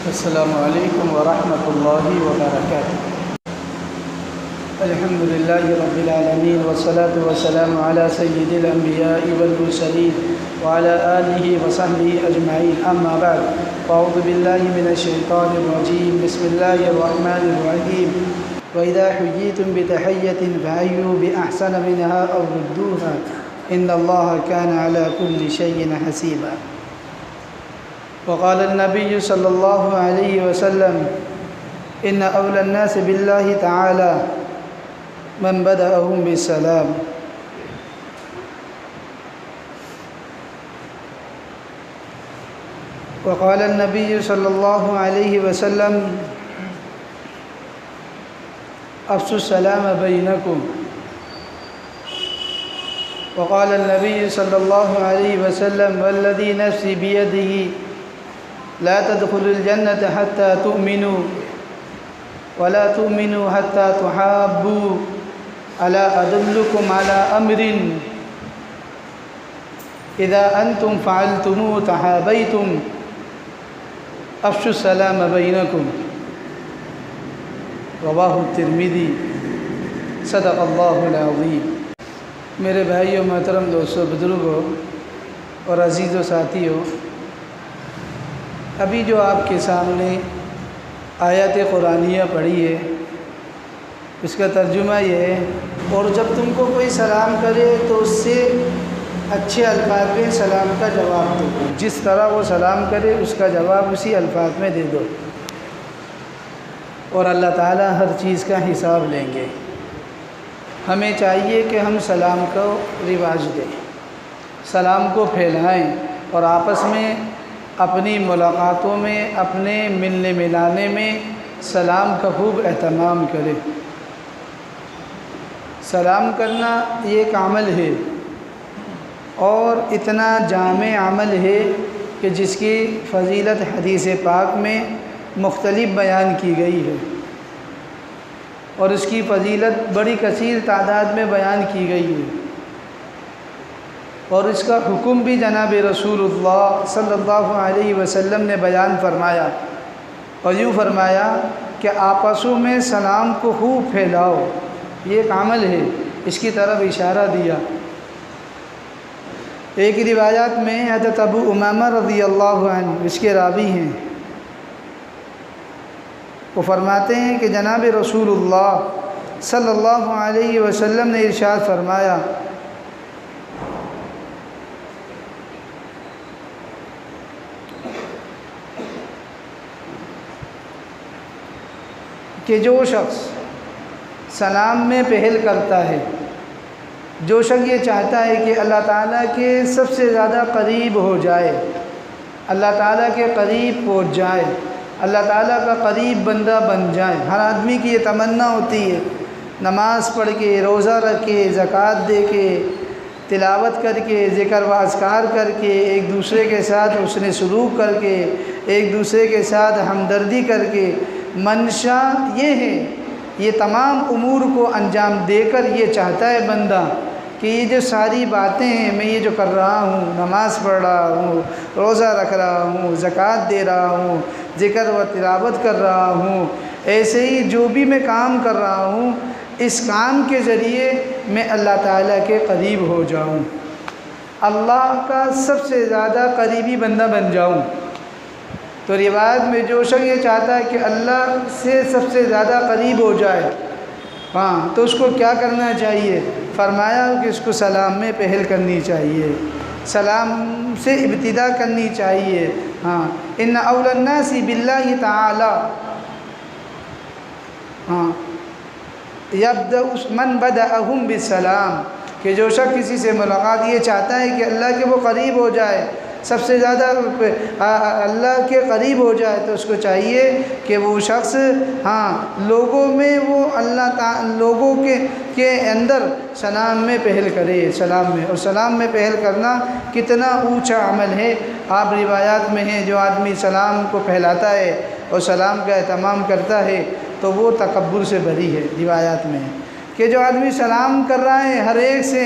السلام علیکم ورحمۃ اللہ وبرکاتہ۔ الحمد للہ رب العالمین والصلاة والسلام علی سید الانبیاء والمرسلین وعلى آلہ وصحبہ اجمعین، اما بعد فاعوذ باللہ من الشیطان الرجیم، بسم اللہ الرحمن الرحیم۔ وَإِذَا حُيِّيتُم بِتَحِيَّةٍ فَحَيُّوا بِأَحْسَنَ مِنْهَا أَوْ رُدُّوهَا إِنَّ اللَّهَ كَانَ عَلَى كُلِّ شَيْءٍ حَسِيبًا۔ وقال النبي صلى الله عليه وسلم إن أولى الناس بالله تعالى من بدأهم بالسلام۔ وقال النبي صلى الله عليه وسلم أفشوا السلام بينكم۔ وقال النبي صلى الله عليه وسلم والذي نفسي بيده لا تدخلوا الجنة حتى تؤمنوا ولا تؤمنوا حتى تحابوا ألا أدلكم على أمر إذا أنتم فعلتموه تحابيتم أفشوا السلام بينكم۔ رواہ الترمذی۔ صدق اللہ العظیم۔ میرے بھائیوں، محترم دوستوں، بزرگوں اور عزیز و ساتھیوں، ابھی جو آپ کے سامنے آیت قرآنیہ پڑھی ہے، اس کا ترجمہ یہ ہے، اور جب تم کو کوئی سلام کرے تو اس سے اچھے الفاظ میں سلام کا جواب دو، جس طرح وہ سلام کرے اس کا جواب اسی الفاظ میں دے دو، اور اللہ تعالیٰ ہر چیز کا حساب لیں گے۔ ہمیں چاہیے کہ ہم سلام کو رواج دیں، سلام کو پھیلائیں، اور آپس میں اپنی ملاقاتوں میں، اپنے ملنے ملانے میں سلام کا خوب اہتمام کریں۔ سلام کرنا یہ ایک عمل ہے، اور اتنا جامع عمل ہے کہ جس کی فضیلت حدیث پاک میں مختلف بیان کی گئی ہے، اور اس کی فضیلت بڑی کثیر تعداد میں بیان کی گئی ہے، اور اس کا حکم بھی جناب رسول اللہ صلی اللہ علیہ وسلم نے بیان فرمایا، اور یوں فرمایا کہ آپسوں میں سلام کو خوب پھیلاؤ، یہ ایک عمل ہے، اس کی طرف اشارہ دیا۔ ایک روایات میں حضرت ابو امامہ رضی اللہ عنہ، اس کے راوی ہیں، وہ فرماتے ہیں کہ جناب رسول اللہ صلی اللہ علیہ وسلم نے ارشاد فرمایا کہ جو شخص سلام میں پہل کرتا ہے، جو شخص یہ چاہتا ہے کہ اللہ تعالیٰ کے سب سے زیادہ قریب ہو جائے، اللہ تعالیٰ کے قریب پہنچ جائے، اللہ تعالیٰ کا قریب بندہ بن جائے، ہر آدمی کی یہ تمنا ہوتی ہے، نماز پڑھ کے، روزہ رکھ کے، زکوٰۃ دے کے، تلاوت کر کے، ذکر و اذکار کر کے، ایک دوسرے کے ساتھ حسن سلوک کر کے، ایک دوسرے کے ساتھ ہمدردی کر کے، منشا یہ ہے، یہ تمام امور کو انجام دے کر یہ چاہتا ہے بندہ کہ یہ جو ساری باتیں ہیں، میں یہ جو کر رہا ہوں، نماز پڑھ رہا ہوں، روزہ رکھ رہا ہوں، زکوٰۃ دے رہا ہوں، ذکر و تلاوت کر رہا ہوں، ایسے ہی جو بھی میں کام کر رہا ہوں، اس کام کے ذریعے میں اللہ تعالیٰ کے قریب ہو جاؤں، اللہ کا سب سے زیادہ قریبی بندہ بن جاؤں۔ تو روایت میں جو شخص یہ چاہتا ہے کہ اللہ سے سب سے زیادہ قریب ہو جائے، تو اس کو کیا کرنا چاہیے؟ فرمایا کہ اس کو سلام میں پہل کرنی چاہیے، سلام سے ابتدا کرنی چاہیے۔ ان اول الناس باللہ تعالی یبدأ من بدأهم بالسلام، کہ جو شخص کسی سے ملاقات یہ چاہتا ہے کہ اللہ کے وہ قریب ہو جائے، سب سے زیادہ اللہ کے قریب ہو جائے، تو اس کو چاہیے کہ وہ شخص لوگوں میں، وہ لوگوں کے اندر سلام میں پہل کرے، سلام میں، اور سلام میں پہل کرنا کتنا اونچا عمل ہے۔ آپ روایات میں ہیں، جو آدمی سلام کو پھیلاتا ہے اور سلام کا اہتمام کرتا ہے تو وہ تکبر سے بری ہے۔ روایات میں ہے کہ جو آدمی سلام کر رہا ہے ہر ایک سے،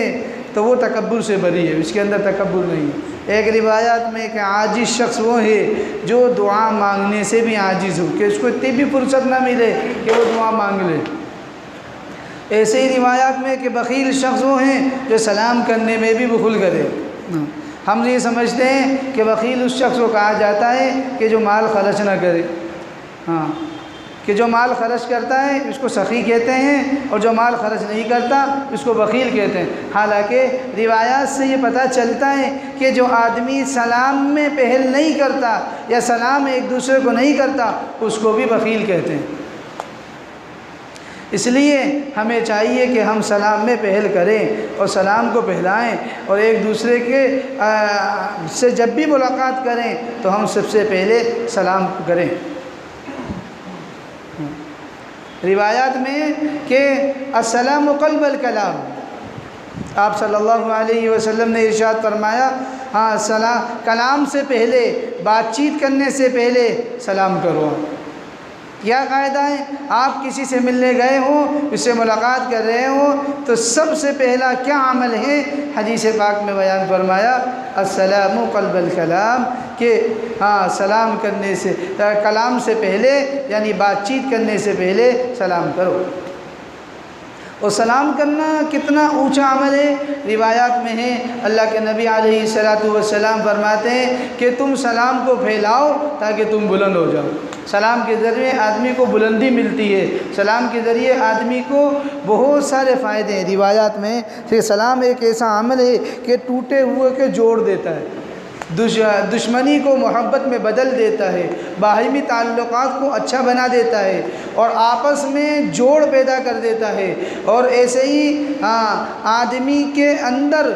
تو وہ تکبر سے بری ہے، اس کے اندر تکبر نہیں ہے۔ ایک روایات میں کہ عاجز شخص وہ ہے جو دعا مانگنے سے بھی عاجز ہو، کہ اس کو اتنی بھی فرصت نہ ملے کہ وہ دعا مانگ لے۔ ایسے ہی روایات میں کہ بخیل شخص وہ ہیں جو سلام کرنے میں بھی بخل کرے۔ ہم یہ سمجھتے ہیں کہ بخیل اس شخص کو کہا جاتا ہے کہ جو مال خرچ نہ کرے، کہ جو مال خرچ کرتا ہے اس کو سخی کہتے ہیں، اور جو مال خرچ نہیں کرتا اس کو بخیل کہتے ہیں۔ حالانکہ روایات سے یہ پتہ چلتا ہے کہ جو آدمی سلام میں پہل نہیں کرتا یا سلام ایک دوسرے کو نہیں کرتا اس کو بھی بخیل کہتے ہیں۔ اس لیے ہمیں چاہیے کہ ہم سلام میں پہل کریں اور سلام کو پہلائیں، اور ایک دوسرے کے سے جب بھی ملاقات کریں تو ہم سب سے پہلے سلام کریں۔ روایات میں کہ السلام قلب الکلام، آپ صلی اللہ علیہ وسلم نے ارشاد فرمایا، سلام کلام سے پہلے، بات چیت کرنے سے پہلے سلام کرو۔ کیا قاعدہ ہے؟ آپ کسی سے ملنے گئے ہوں، اس سے ملاقات کر رہے ہوں تو سب سے پہلا کیا عمل ہے؟ حدیث پاک میں بیان فرمایا السلام قلب الکلام، کہ سلام کرنے سے، کلام سے پہلے یعنی بات چیت کرنے سے پہلے سلام کرو۔ اور سلام کرنا کتنا اونچا عمل ہے، روایات میں ہے اللہ کے نبی علیہ السلام فرماتے ہیں کہ تم سلام کو پھیلاؤ تاکہ تم بلند ہو جاؤ۔ سلام کے ذریعے آدمی کو بلندی ملتی ہے، سلام کے ذریعے آدمی کو بہت سارے فائدے ہیں۔ روایات میں کہ سلام ایک ایسا عمل ہے کہ ٹوٹے ہوئے کے جوڑ دیتا ہے، دشمنی کو محبت میں بدل دیتا ہے، باہمی تعلقات کو اچھا بنا دیتا ہے اور آپس میں جوڑ پیدا کر دیتا ہے، اور ایسے ہی آدمی کے اندر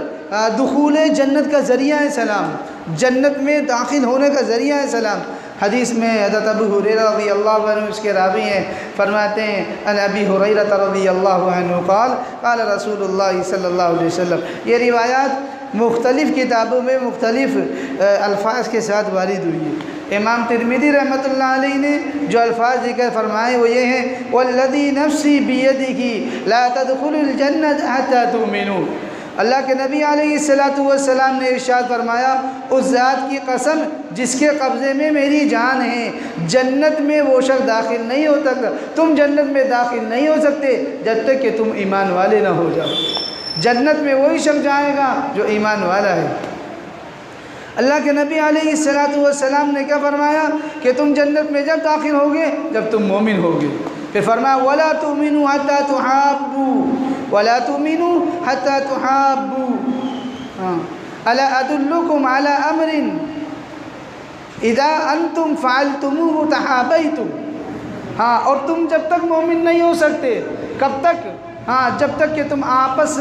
دخول جنت کا ذریعہ ہے سلام، جنت میں داخل ہونے کا ذریعہ ہے سلام۔ حدیث میں حضرت ابو ہریرہ رضی اللہ عنہ اس کے راوی ہیں، فرماتے ہیں ان ابی ہریرہ رضی اللہ عنہ قال قال رسول اللہ صلی اللہ علیہ وسلم۔ یہ روایات مختلف کتابوں میں مختلف الفاظ کے ساتھ وارد ہوئی ہے۔ امام ترمذی رحمۃ اللہ علیہ نے جو الفاظ ذکر فرمائے وہ یہ ہیں والذی نفسی بیدہ لا تدخلوا الجنۃ حتی تؤمنوا۔ اللہ کے نبی علیہ السلام نے ارشاد فرمایا اس ذات کی قسم جس کے قبضے میں میری جان ہے، جنت میں وہ شخص داخل نہیں ہو سکتا، تم جنت میں داخل نہیں ہو سکتے جب تک کہ تم ایمان والے نہ ہو جاؤ۔ جنت میں وہی شخص جائے گا جو ایمان والا ہے۔ اللہ کے نبی علیہ السلام نے کیا فرمایا کہ تم جنت میں جب داخل ہوگے جب تم مومن ہوگے۔ پھر فرمایا وَلَا تُؤْمِنُوا حَتَّى تُحَابُّوا وَلَا تُؤْمِنُوا حَتَّى تُحَابُّوا أَلَا أَدُلُّكُمْ عَلَىٰ أَمْرٍ إِذَا أَنْتُمْ فَعَلْتُمُوهُ تَحَابَيْتُمْ۔ اور تم جب تک مومن نہیں ہو سکتے، کب تک؟ جب تک کہ تم آپس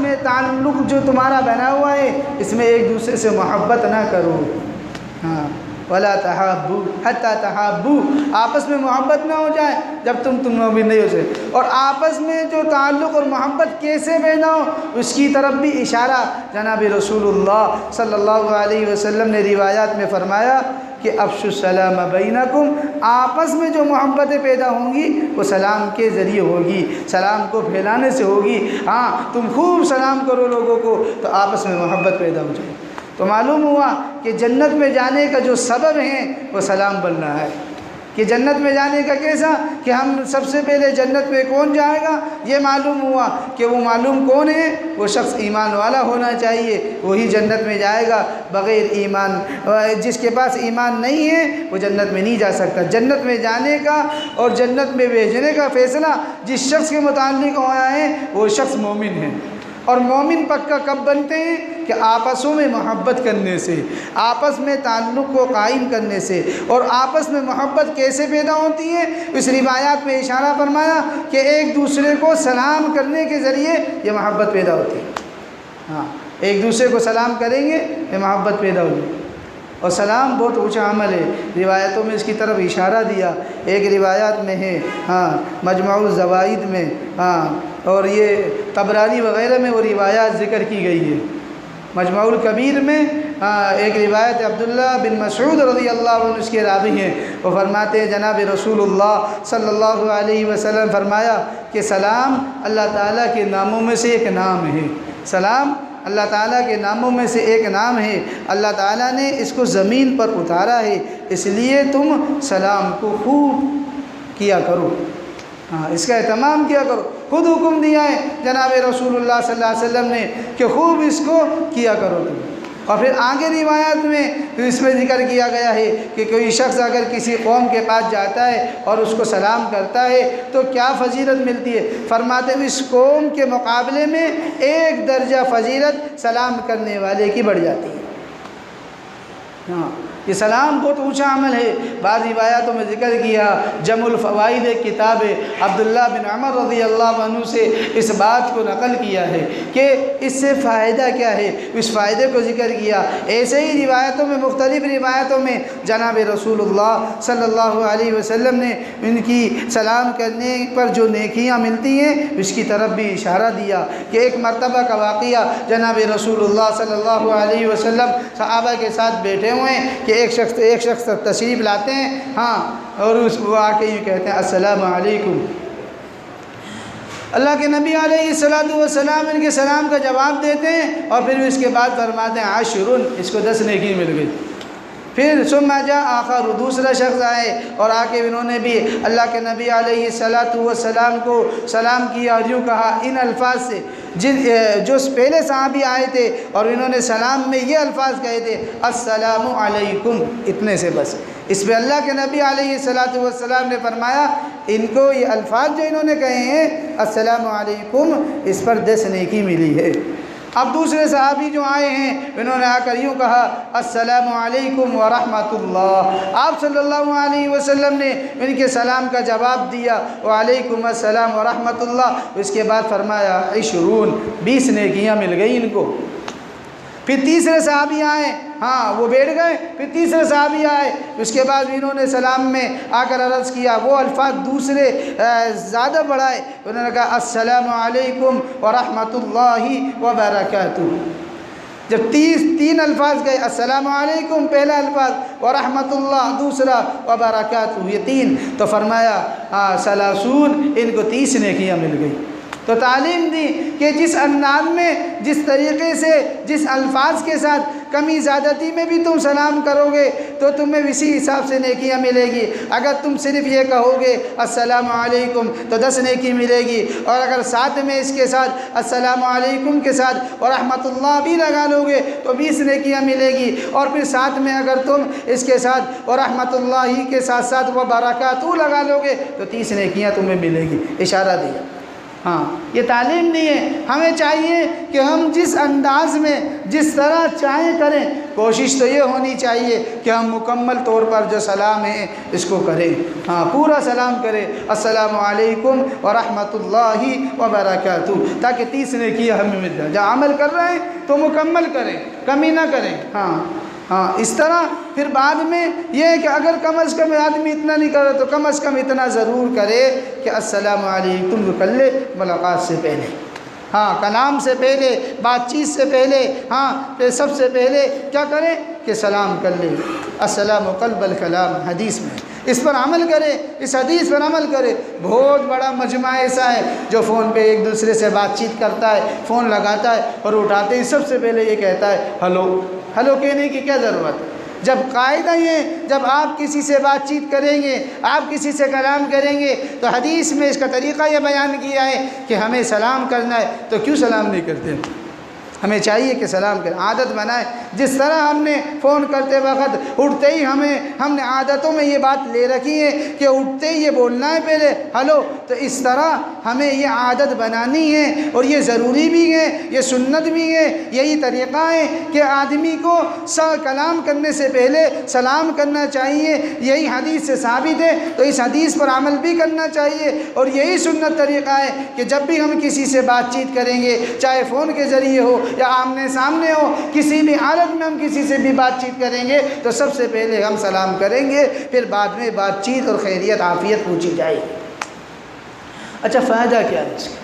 میں تعلق جو تمہارا بنا ہوا ہے اس میں ایک دوسرے سے محبت نہ کرو۔ وَلَا تَحَابُّوا حَتَّى تَحَابُّوا، آپس میں محبت نہ ہو جائے جب تم مومن نہیں ہو سکتے۔ اور آپس میں جو تعلق اور محبت کیسے پیدا ہو اس کی طرف بھی اشارہ جناب رسول اللہ صلی اللہ علیہ وسلم نے روایات میں فرمایا کہ افشوا السلام بینکم، آپس میں جو محبتیں پیدا ہوں گی وہ سلام کے ذریعے ہوگی، سلام کو پھیلانے سے ہوگی۔ تم خوب سلام کرو لوگوں کو تو آپس میں محبت پیدا ہو جائے۔ تو معلوم ہوا کہ جنت میں جانے کا جو سبب ہے وہ سلام بننا ہے۔ کہ جنت میں جانے کا کیسا کہ ہم سب سے پہلے جنت میں کون جائے گا یہ معلوم ہوا کہ وہ معلوم کون ہے، وہ شخص ایمان والا ہونا چاہیے، وہی جنت میں جائے گا۔ بغیر ایمان، جس کے پاس ایمان نہیں ہے وہ جنت میں نہیں جا سکتا۔ جنت میں جانے کا اور جنت میں بھیجنے کا فیصلہ جس شخص کے متعلق ہوا ہے وہ شخص مومن ہے۔ اور مومن پکا کب بنتے ہیں کہ آپسوں میں محبت کرنے سے، آپس میں تعلق کو قائم کرنے سے۔ اور آپس میں محبت کیسے پیدا ہوتی ہے؟ اس روایات میں اشارہ فرمایا کہ ایک دوسرے کو سلام کرنے کے ذریعے یہ محبت پیدا ہوتی ہے۔ ایک دوسرے کو سلام کریں گے یہ محبت پیدا ہوگی۔ اور سلام بہت اونچا عمل ہے، روایتوں میں اس کی طرف اشارہ دیا۔ ایک روایات میں ہے مجموع الزوائد میں، اور یہ طبرانی وغیرہ میں وہ روایات ذکر کی گئی ہے۔ مجموع الکبیر میں ایک روایت عبداللہ بن مسعود رضی اللہ عنہ اس کے راوی ہیں، وہ فرماتے ہیں جناب رسول اللہ صلی اللہ علیہ وسلم فرمایا کہ سلام اللہ تعالیٰ کے ناموں میں سے ایک نام ہے۔ سلام اللہ تعالیٰ کے ناموں میں سے ایک نام ہے، اللہ تعالیٰ نے اس کو زمین پر اتارا ہے، اس لیے تم سلام کو خوب کیا کرو، ہاں اس کا اہتمام کیا کرو۔ خود حکم دیا ہے جناب رسول اللہ صلی اللہ علیہ وسلم نے کہ خوب اس کو کیا کرو تم۔ اور پھر آگے روایات میں اس میں ذکر کیا گیا ہے کہ کوئی شخص اگر کسی قوم کے پاس جاتا ہے اور اس کو سلام کرتا ہے تو کیا فضیلت ملتی ہے؟ فرماتے ہیں اس قوم کے مقابلے میں 1 درجہ فضیلت سلام کرنے والے کی بڑھ جاتی ہے۔ ہاں یہ سلام بہت اونچا عمل ہے۔ بعض روایاتوں میں ذکر کیا، جمع الفوائد ایک کتاب ہے، عبداللہ بن عمر رضی اللہ عنہ سے اس بات کو نقل کیا ہے کہ اس سے فائدہ کیا ہے، اس فائدے کو ذکر کیا۔ ایسے ہی روایتوں میں، مختلف روایتوں میں جناب رسول اللہ صلی اللہ علیہ وسلم نے ان کی سلام کرنے پر جو نیکیاں ملتی ہیں اس کی طرف بھی اشارہ دیا کہ ایک مرتبہ کا واقعہ، جناب رسول اللہ صلی اللہ علیہ وسلم صحابہ کے ساتھ بیٹھے ہوئے ہیں کہ ایک شخص تشریف لاتے ہیں، ہاں اور وہ آ کے یہ کہتے ہیں السلام علیکم۔ اللہ کے نبی علیہ السلام ان کے سلام کا جواب دیتے ہیں اور پھر اس کے بعد فرماتے ہیں عشرن، اس کو 10 نیکی مل گئی۔ پھر ثم جاء آخر، دوسرا شخص آئے اور آ کے انہوں نے بھی اللہ کے نبی علیہ السلام کو سلام کیا اور یوں کہا ان الفاظ سے جو پہلے صحابی آئے تھے اور انہوں نے سلام میں یہ الفاظ کہے تھے السلام علیکم، اتنے سے بس۔ اس پہ اللہ کے نبی علیہ السلام نے فرمایا ان کو یہ الفاظ جو انہوں نے کہے ہیں السلام علیکم، اس پر 10 نیکی ملی ہے۔ اب دوسرے صحابی جو آئے ہیں انہوں نے آ کر یوں کہا السلام علیکم ورحمۃ اللہ۔ آپ صلی اللہ علیہ وسلم نے ان کے سلام کا جواب دیا وعلیکم السلام ورحمۃ اللہ۔ اس کے بعد فرمایا 20 نیکیاں مل گئی ان کو۔ پھر تیسرے صحابی آئے، ہاں وہ بیٹھ گئے، پھر تیسرے صحابی آئے، اس کے بعد انہوں نے سلام میں آ کر عرض کیا، وہ الفاظ دوسرے زیادہ بڑھائے، انہوں نے کہا السلام علیکم ورحمۃ اللہ وبرکاتہ۔ جب 3 الفاظ گئے، السلام علیکم پہلا الفاظ، ورحمۃ اللہ دوسرا، وبرکاتہ یہ 3، تو فرمایا 30، ان کو 30 نیکیاں مل گئی۔ تو تعلیم دی کہ جس انداز میں، جس طریقے سے، جس الفاظ کے ساتھ کمی زیادتی میں بھی تم سلام کرو گے تو تمہیں اسی حساب سے نیکیاں ملے گی۔ اگر تم صرف یہ کہو گے السلام علیکم تو 10 نیکی ملے گی، اور اگر ساتھ میں اس کے ساتھ السلام علیکم کے ساتھ ورحمۃ اللہ بھی لگا لو گے تو 20 نیکیاں ملے گی، اور پھر ساتھ میں اگر تم اس کے ساتھ ورحمۃ اللہ کے ساتھ ساتھ وبرکاتہ لگا لو گے تو 30 نیکیاں تمہیں ملے گی۔ اشارہ دیا، ہاں یہ تعلیم نہیں ہے۔ ہمیں چاہیے کہ ہم جس انداز میں، جس طرح چاہیں کریں، کوشش تو یہ ہونی چاہیے کہ ہم مکمل طور پر جو سلام ہے اس کو کریں، ہاں پورا سلام کریں السلام علیکم ورحمۃ اللہ وبرکاتہ، تاکہ 30 نیکیاں ہمیں مل جائیں۔ جب عمل کر رہے ہیں تو مکمل کریں، کمی نہ کریں، ہاں اس طرح۔ پھر بعد میں یہ ہے کہ اگر کم از کم آدمی اتنا نہیں کرے تو کم از کم اتنا ضرور کرے کہ السلام علیکم جو کر لے ملاقات سے پہلے، ہاں کلام سے پہلے، بات چیت سے پہلے، ہاں پھر سب سے پہلے کیا کرے کہ سلام کر لے۔ السلام قلب الکلام حدیث میں، اس پر عمل کرے، اس حدیث پر عمل کرے۔ بہت بڑا مجمع ایسا ہے جو فون پہ ایک دوسرے سے بات چیت کرتا ہے، فون لگاتا ہے اور اٹھاتے ہی سب سے پہلے یہ کہتا ہے ہلو۔ ہلو کہنے کی کیا ضرورت ہے؟ جب قاعدہ یہ، جب آپ کسی سے بات چیت کریں گے، آپ کسی سے کلام کریں گے تو حدیث میں اس کا طریقہ یہ بیان کیا ہے کہ ہمیں سلام کرنا ہے، تو کیوں سلام نہیں کرتے؟ ہمیں چاہیے کہ سلام کریں، عادت بنائیں۔ جس طرح ہم نے فون کرتے وقت اٹھتے ہی ہم نے عادتوں میں یہ بات لے رکھی ہے کہ اٹھتے ہی یہ بولنا ہے پہلے ہلو، تو اس طرح ہمیں یہ عادت بنانی ہے، اور یہ ضروری بھی ہے، یہ سنت بھی ہے۔ یہی طریقہ ہے کہ آدمی کو کلام کرنے سے پہلے سلام کرنا چاہیے، یہی حدیث سے ثابت ہے، تو اس حدیث پر عمل بھی کرنا چاہیے۔ اور یہی سنت طریقہ ہے کہ جب بھی ہم کسی سے بات چیت کریں گے، چاہے فون کے ذریعے ہو یا آمنے سامنے ہو، کسی بھی حالت میں ہم کسی سے بھی بات چیت کریں گے تو سب سے پہلے ہم سلام کریں گے، پھر بعد میں بات چیت اور خیریت عافیت پوچھی جائے گی۔ اچھا فائدہ کیا ہے اس کا؟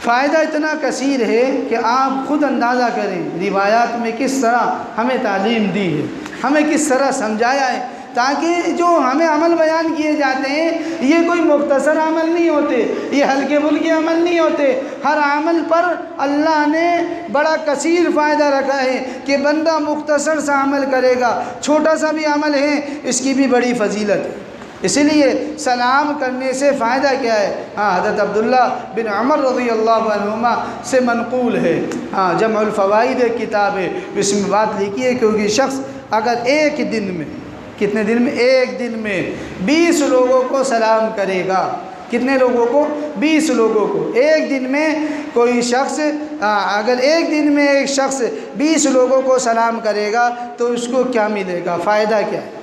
فائدہ اتنا کثیر ہے کہ آپ خود اندازہ کریں روایات میں کس طرح ہمیں تعلیم دی ہے، ہمیں کس طرح سمجھایا ہے تاکہ جو ہمیں عمل بیان کیے جاتے ہیں یہ کوئی مختصر عمل نہیں ہوتے، یہ ہلکے پھلکے عمل نہیں ہوتے، ہر عمل پر اللہ نے بڑا کثیر فائدہ رکھا ہے کہ بندہ مختصر سا عمل کرے گا، چھوٹا سا بھی عمل ہے اس کی بھی بڑی فضیلت ہے۔ اسی لیے سلام کرنے سے فائدہ کیا ہے؟ حضرت عبداللہ بن عمر رضی اللہ عنہما سے منقول ہے، جمع الفوائد ایک کتاب ہے، اس میں بات لکھی ہے کہ شخص اگر ایک دن میں، کتنے دن میں؟ ایک دن میں 20 لوگوں کو سلام کرے گا، کتنے لوگوں کو؟ 20 لوگوں کو۔ ایک دن میں کوئی شخص اگر ایک دن میں ایک شخص 20 لوگوں کو سلام کرے گا تو اس کو کیا ملے گا؟ فائدہ کیا ہے؟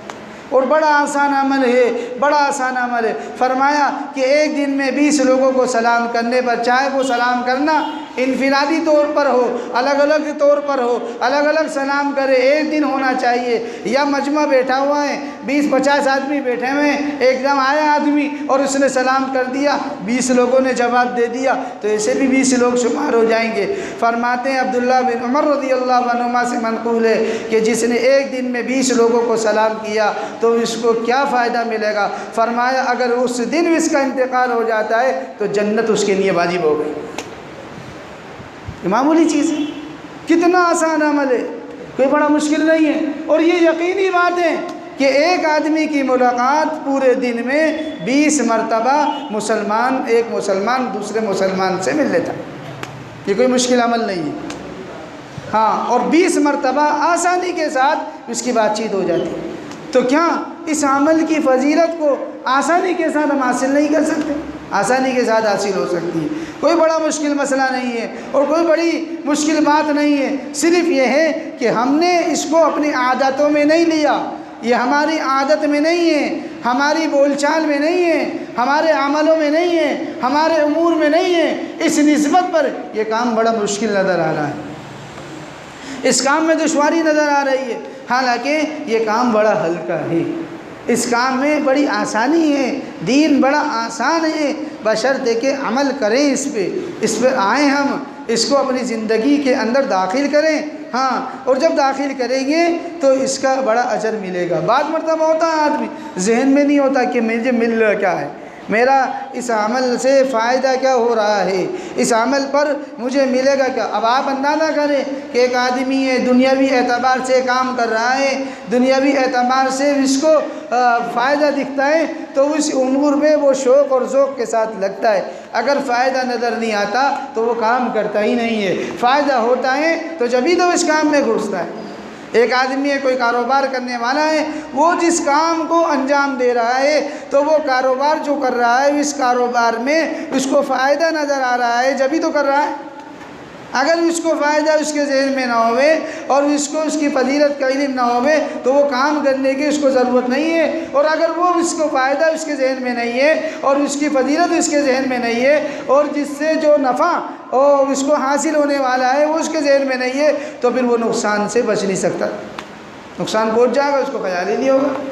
اور بڑا آسان عمل ہے، بڑا آسان عمل ہے۔ فرمایا کہ ایک دن میں 20 لوگوں کو سلام کرنے پر، چاہے وہ سلام کرنا انفرادی طور پر ہو، الگ الگ طور پر ہو، الگ الگ سلام کرے، ایک دن ہونا چاہیے، یا مجمع بیٹھا ہوا ہے 20-50 آدمی بیٹھے ہوئے ہیں، ایک دم آیا آدمی اور اس نے سلام کر دیا، 20 لوگوں نے جواب دے دیا تو ایسے بھی 20 لوگ شمار ہو جائیں گے۔ فرماتے ہیں عبداللہ بن عمر رضی اللہ عنہما سے منقول ہے کہ جس نے ایک دن میں 20 لوگوں کو سلام کیا تو اس کو کیا فائدہ ملے گا؟ فرمایا اگر اس دن اس کا انتقال ہو جاتا ہے تو جنت اس کے لیے واجب ہو گئی۔ یہ معمولی چیز ہے، کتنا آسان عمل ہے، کوئی بڑا مشکل نہیں ہے۔ اور یہ یقینی بات ہے کہ ایک آدمی کی ملاقات پورے دن میں 20 مرتبہ ایک مسلمان دوسرے مسلمان سے مل لیتا ہے، یہ کوئی مشکل عمل نہیں ہے۔ اور 20 مرتبہ آسانی کے ساتھ اس کی بات چیت ہو جاتی ہے۔ تو کیا اس عمل کی فضیلت کو آسانی کے ساتھ ہم حاصل نہیں کر سکتے؟ آسانی کے ساتھ حاصل ہو سکتی ہے، کوئی بڑا مشکل مسئلہ نہیں ہے اور کوئی بڑی مشکل بات نہیں ہے، صرف یہ ہے کہ ہم نے اس کو اپنی عادتوں میں نہیں لیا، یہ ہماری عادت میں نہیں ہے، ہماری بول چال میں نہیں ہے، ہمارے عملوں میں نہیں ہے، ہمارے امور میں نہیں ہے، اس نسبت پر یہ کام بڑا مشکل نظر آ رہا ہے، اس کام میں دشواری نظر آ رہی ہے، حالانکہ یہ کام بڑا ہلکا ہے، اس کام میں بڑی آسانی ہے، دین بڑا آسان ہے، بشرطے کہ عمل کریں، اس پہ آئیں، ہم اس کو اپنی زندگی کے اندر داخل کریں۔ اور جب داخل کریں گے تو اس کا بڑا اجر ملے گا۔ بعض مرتبہ ہوتا ہے آدمی ذہن میں نہیں ہوتا کہ مجھے مل رہا کیا ہے، میرا اس عمل سے فائدہ کیا ہو رہا ہے، اس عمل پر مجھے ملے گا کیا۔ اب آپ اندازہ کریں کہ ایک آدمی ہے، دنیاوی اعتبار سے کام کر رہا ہے، دنیاوی اعتبار سے اس کو فائدہ دکھتا ہے تو اس امور میں وہ شوق اور ذوق کے ساتھ لگتا ہے، اگر فائدہ نظر نہیں آتا تو وہ کام کرتا ہی نہیں ہے، فائدہ ہوتا ہے تو جبھی تو اس کام میں گھستا ہے۔ ایک آدمی ہے، کوئی کاروبار کرنے والا ہے، وہ جس کام کو انجام دے رہا ہے تو وہ کاروبار جو کر رہا ہے اس کاروبار میں اس کو فائدہ نظر آ رہا ہے جبھی تو کر رہا ہے۔ اگر اس کو فائدہ اس کے ذہن میں نہ ہوئے اور اس کو اس کی فضیلت کا علم نہ ہوئے تو وہ کام کرنے کی اس کو ضرورت نہیں ہے، اور اگر وہ اس کو فائدہ اس کے ذہن میں نہیں ہے اور اس کی فضیلت اس کے ذہن میں نہیں ہے اور جس سے جو نفع اور اس کو حاصل ہونے والا ہے وہ اس کے ذہن میں نہیں ہے تو پھر وہ نقصان سے بچ نہیں سکتا، نقصان پہنچ جائے گا، اس کو خیال ہی نہیں ہوگا۔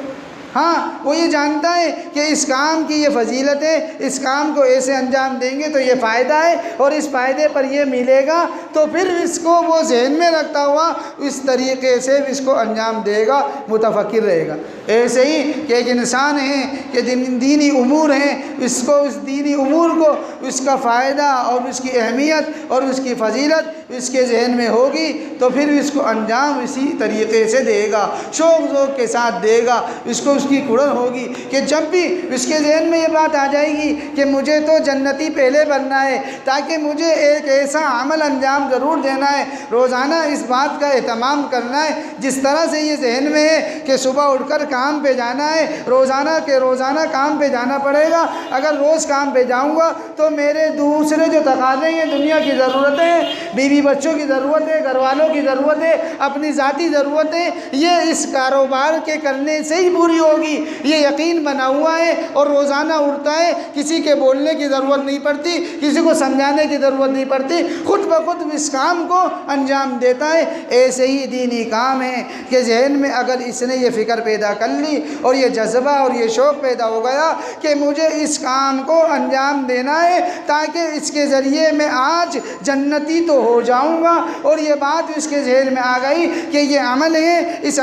وہ یہ جانتا ہے کہ اس کام کی یہ فضیلت ہے، اس کام کو ایسے انجام دیں گے تو یہ فائدہ ہے اور اس فائدے پر یہ ملے گا، تو پھر اس کو وہ ذہن میں رکھتا ہوا اس طریقے سے اس کو انجام دے گا، متفکر رہے گا۔ ایسے ہی کہ ایک انسان ہے کہ دینی امور ہیں، اس کو اس دینی امور کو اس کا فائدہ اور اس کی اہمیت اور اس کی فضیلت اس کے ذہن میں ہوگی تو پھر اس کو انجام اسی طریقے سے دے گا، شوق ذوق کے ساتھ دے گا، اس کو اس کی کڑن ہوگی کہ جب بھی اس کے ذہن میں یہ بات آ جائے گی کہ مجھے تو جنتی پہلے بننا ہے، تاکہ مجھے ایک ایسا عمل انجام ضرور دینا ہے، روزانہ اس بات کا اہتمام کرنا ہے، جس طرح سے یہ ذہن میں ہے کہ صبح اٹھ کر کام پہ جانا ہے، روزانہ کام پہ جانا پڑے گا، اگر روز کام پہ جاؤں گا تو میرے دوسرے جو تقاضے ہیں، دنیا کی ضرورتیں، بیوی بچوں کی ضرورتیں، گھر والوں کی ضرورتیں، اپنی ذاتی ضرورتیں، یہ اس کاروبار کے کرنے سے ہی پوری ہوگی، یہ یقین بنا ہوا ہے۔ اور روزانہ اٹھتا ہے، کسی کے بولنے کی ضرورت نہیں پڑتی، کسی کو سمجھانے کی ضرورت نہیں پڑتی، خود بخود اس کام کو انجام دیتا ہے۔ ایسے ہی دینی کام ہے کہ ذہن میں اگر اس نے یہ فکر پیدا کر لی اور یہ جذبہ اور یہ شوق پیدا ہو گیا کہ مجھے اس کام کو انجام دینا ہے تاکہ اس کے ذریعے میں آج جنتی تو ہو جاؤں گا، اور یہ بات اس کے ذہن میں آ گئی کہ یہ عمل ہے، اس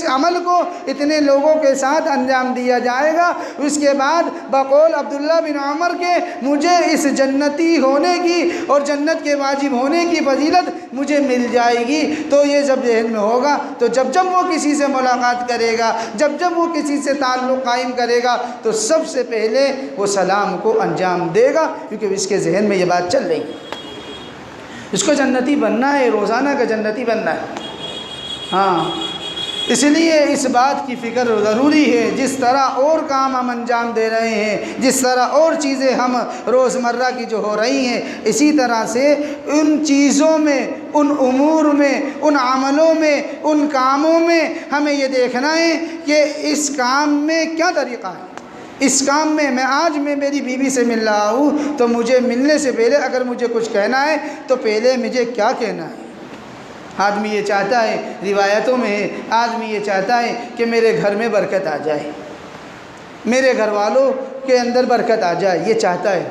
عمل کو اتنے لوگوں کے ساتھ انجام دیا جائے گا، اس کے بعد بقول عبداللہ بن عمر کے مجھے اس جنتی ہونے کی اور جنت کے واجب ہونے کی فضیلت مجھے مل جائے گی۔ تو یہ جب ذہن میں ہوگا تو جب وہ کسی سے ملاقات کرے گا، جب وہ کسی سے تعلق قائم کرے گا تو سب سے پہلے وہ سلام کو انجام دے گا، کیونکہ اس کے ذہن میں یہ بات چل رہی ہے، اس کو جنتی بننا ہے، روزانہ کا جنتی بننا ہے۔ ہاں، اس لیے اس بات کی فکر ضروری ہے، جس طرح اور کام ہم انجام دے رہے ہیں، جس طرح اور چیزیں ہم روزمرہ کی جو ہو رہی ہیں، اسی طرح سے ان چیزوں میں، ان امور میں، ان عملوں میں، ان کاموں میں ہمیں یہ دیکھنا ہے کہ اس کام میں کیا طریقہ ہے۔ اس کام میں آج میری بیوی سے مل رہا ہوں تو مجھے ملنے سے پہلے اگر مجھے کچھ کہنا ہے تو پہلے مجھے کیا کہنا ہے۔ آدمی یہ چاہتا ہے، روایتوں میں ہے، آدمی یہ چاہتا ہے کہ میرے گھر میں برکت آ جائے، میرے گھر والوں کے اندر برکت آ جائے، یہ چاہتا ہے۔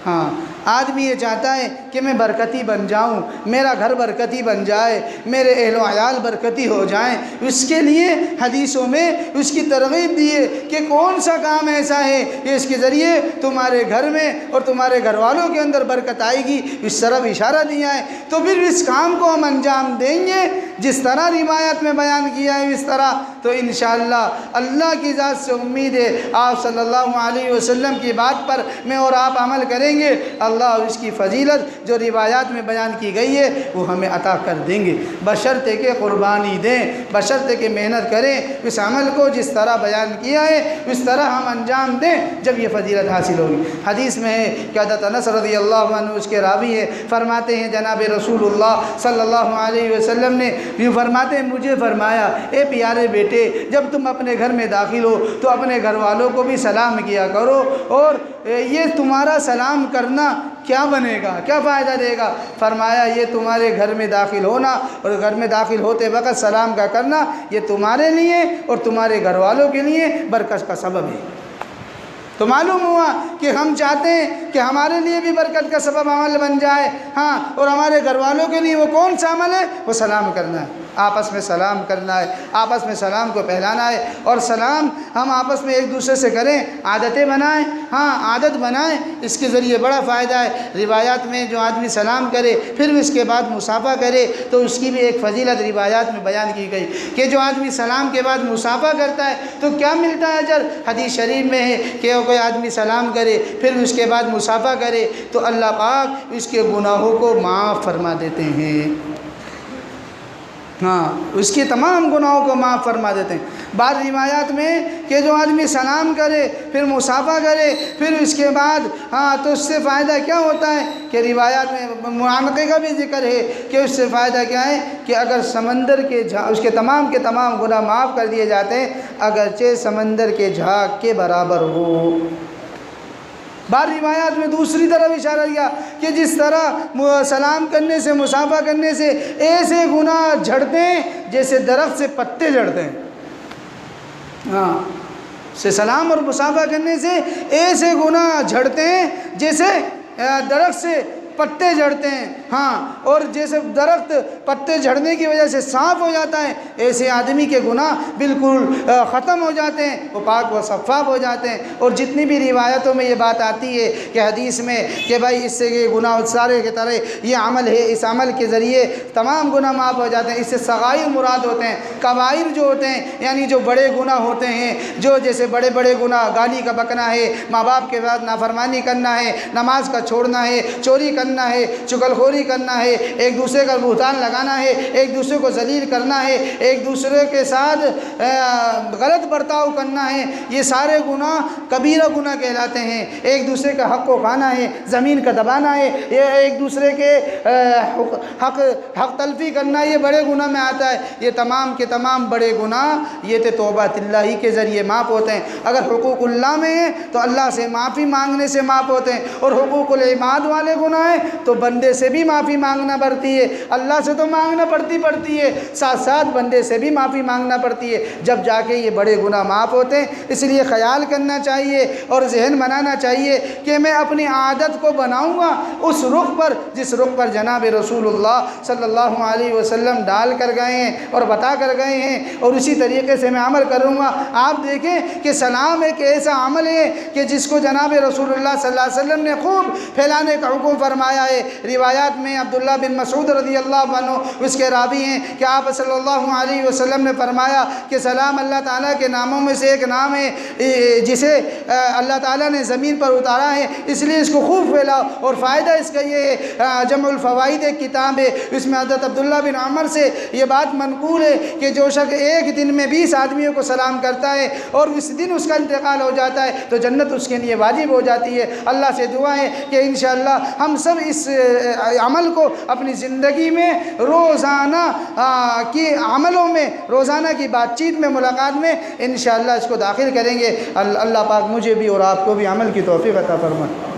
ہاں، آدمی یہ چاہتا ہے کہ میں برکتی بن جاؤں، میرا گھر برکتی بن جائے، میرے اہل و عیال برکتی ہو جائیں۔ اس کے لیے حدیثوں میں اس کی ترغیب دی ہے کہ کون سا کام ایسا ہے کہ اس کے ذریعے تمہارے گھر میں اور تمہارے گھر والوں کے اندر برکت آئے گی، اس طرف اشارہ دیا ہے۔ تو پھر اس کام کو ہم انجام دیں گے جس طرح روایت میں بیان کیا ہے، اس طرح تو انشاءاللہ اللہ کی ذات سے امید ہے آپ صلی اللہ علیہ وسلم کی بات پر میں اور آپ عمل کریں گے، اللہ اس کی فضیلت جو روایات میں بیان کی گئی ہے وہ ہمیں عطا کر دیں گے، بشرطے کہ قربانی دیں، بشرطے کہ محنت کریں، اس عمل کو جس طرح بیان کیا ہے اس طرح ہم انجام دیں، جب یہ فضیلت حاصل ہوگی۔ حدیث میں ہے کہ حضرت انس رضی اللہ عنہ اس کے راوی ہے، فرماتے ہیں جناب رسول اللہ صلی اللہ علیہ وسلم نے یوں فرماتے ہیں، مجھے فرمایا اے پیارے بیٹے، جب تم اپنے گھر میں داخل ہو تو اپنے گھر والوں کو بھی سلام کیا کرو، اور یہ تمہارا سلام کرنا کیا بنے گا، کیا فائدہ دے گا؟ فرمایا یہ تمہارے گھر میں داخل ہونا اور گھر میں داخل ہوتے وقت سلام کا کرنا یہ تمہارے لیے اور تمہارے گھر والوں کے لیے برکت کا سبب ہے۔ تو معلوم ہوا کہ ہم چاہتے ہیں کہ ہمارے لیے بھی برکت کا سبب عمل بن جائے، ہاں، اور ہمارے گھر والوں کے لیے وہ کون سا عمل ہے؟ وہ سلام کرنا ہے، آپس میں سلام کرنا ہے، آپس میں سلام کو پھیلانا ہے، اور سلام ہم آپس میں ایک دوسرے سے کریں، عادتیں بنائیں، ہاں عادت بنائیں، اس کے ذریعے بڑا فائدہ ہے۔ روایات میں جو آدمی سلام کرے پھر اس کے بعد مصافحہ کرے تو اس کی بھی ایک فضیلت روایات میں بیان کی گئی کہ جو آدمی سلام کے بعد مصافحہ کرتا ہے تو کیا ملتا ہے اجر؟ حدیث شریف میں ہے کہ کوئی آدمی سلام کرے پھر اس کے بعد مصافحہ کرے تو اللہ پاک اس کے گناہوں کو معاف فرما دیتے ہیں، ہاں، اس کے تمام گناہوں کو معاف فرما دیتے ہیں۔ بعض روایات میں کہ جو آدمی سلام کرے پھر مصافحہ کرے پھر اس کے بعد ہاں تو اس سے فائدہ کیا ہوتا ہے کہ روایات میں معانقے کا بھی ذکر ہے کہ اس سے فائدہ کیا ہے کہ اگر سمندر کے اس کے تمام گناہ معاف کر دیے جاتے ہیں اگرچہ سمندر کے جھاگ کے برابر ہو۔ بعض روایات میں دوسری طرف اشارہ کیا کہ جس طرح سلام کرنے سے مصافحہ کرنے سے ایسے گناہ جھڑتے ہیں جیسے درخت سے پتے جھڑتے ہیں، ہاں، سے سلام اور مصافحہ کرنے سے ایسے گناہ جھڑتے ہیں جیسے درخت سے پتے جھڑتے ہیں، ہاں، اور جیسے درخت پتے جھڑنے کی وجہ سے صاف ہو جاتا ہے ایسے آدمی کے گناہ بالکل ختم ہو جاتے ہیں، وہ پاک و شفاف ہو جاتے ہیں۔ اور جتنی بھی روایتوں میں یہ بات آتی ہے کہ حدیث میں کہ بھائی اس سے یہ گناہ سارے کے طرح یہ عمل ہے، اس عمل کے ذریعے تمام گناہ معاف ہو جاتے ہیں، اس سے صغائر مراد ہوتے ہیں، کبائر جو ہوتے ہیں یعنی جو بڑے گناہ ہوتے ہیں، جو جیسے بڑے بڑے گناہ گالی کا بکنا ہے، ماں باپ کے ساتھ نافرمانی کرنا ہے، نماز کا چھوڑنا ہے، چوری کرنا ہے، چغلخوری کرنا ہے، ایک دوسرے کا بہتان لگانا ہے، ایک دوسرے کو ذلیل کرنا ہے، ایک دوسرے کے ساتھ غلط برتاؤ کرنا ہے، یہ سارے گناہ کبیرہ گناہ کہلاتے ہیں۔ ایک دوسرے کا حق کو کھانا ہے، زمین کا دبانا ہے، یہ ایک دوسرے کے حق تلفی کرنا، یہ بڑے گناہ میں آتا ہے۔ یہ تمام کے تمام بڑے گناہ یہ توبہ اللہ ہی کے ذریعے معاف ہوتے ہیں۔ اگر حقوق اللہ میں ہیں تو اللہ سے معافی مانگنے سے معاف ہوتے ہیں، اور حقوق العباد والے گناہ جائیں تو بندے سے بھی معافی مانگنا پڑتی ہے، اللہ سے تو مانگنا پڑتی ہے، ساتھ ساتھ بندے سے بھی معافی مانگنا پڑتی ہے، جب جا کے یہ بڑے گناہ معاف ہوتے ہیں۔ اس لیے خیال کرنا چاہیے اور ذہن بنانا چاہیے کہ میں اپنی عادت کو بناؤں گا اس رخ پر جس رخ پر جناب رسول اللہ صلی اللہ علیہ وسلم ڈال کر گئے ہیں اور بتا کر گئے ہیں، اور اسی طریقے سے میں عمل کروں گا۔ آپ دیکھیں کہ سلام ایک ایسا عمل ہے کہ جس کو جناب رسول اللہ صلی اللہ علیہ وسلم نے خوب پھیلانے کا حکم فرمایا ہے۔ روایات میں عبداللہ بن مسعود رضی اللہ عنہ اس کے راوی ہیں کہ آپ صلی اللہ علیہ وسلم نے فرمایا کہ سلام اللہ تعالیٰ کے ناموں میں سے ایک نام ہے جسے اللہ تعالیٰ نے زمین پر اتارا ہے، اس لیے اس کو خوب پھیلاؤ۔ اور فائدہ اس کا یہ ہے، جمع الفوائد ایک کتاب ہے، اس میں حضرت عبداللہ بن عمر سے یہ بات منقول ہے کہ جو شخص ایک دن میں 20 آدمیوں کو سلام کرتا ہے اور اس دن اس کا انتقال ہو جاتا ہے تو جنت اس کے لیے واجب ہو جاتی ہے۔ اللہ سے دعا ہے کہ انشاءاللہ ہم سب اس عمل کو اپنی زندگی میں روزانہ کی عملوں میں، روزانہ کی بات چیت میں، ملاقات میں انشاءاللہ اس کو داخل کریں گے۔ اللہ پاک مجھے بھی اور آپ کو بھی عمل کی توفیق عطا فرمائے۔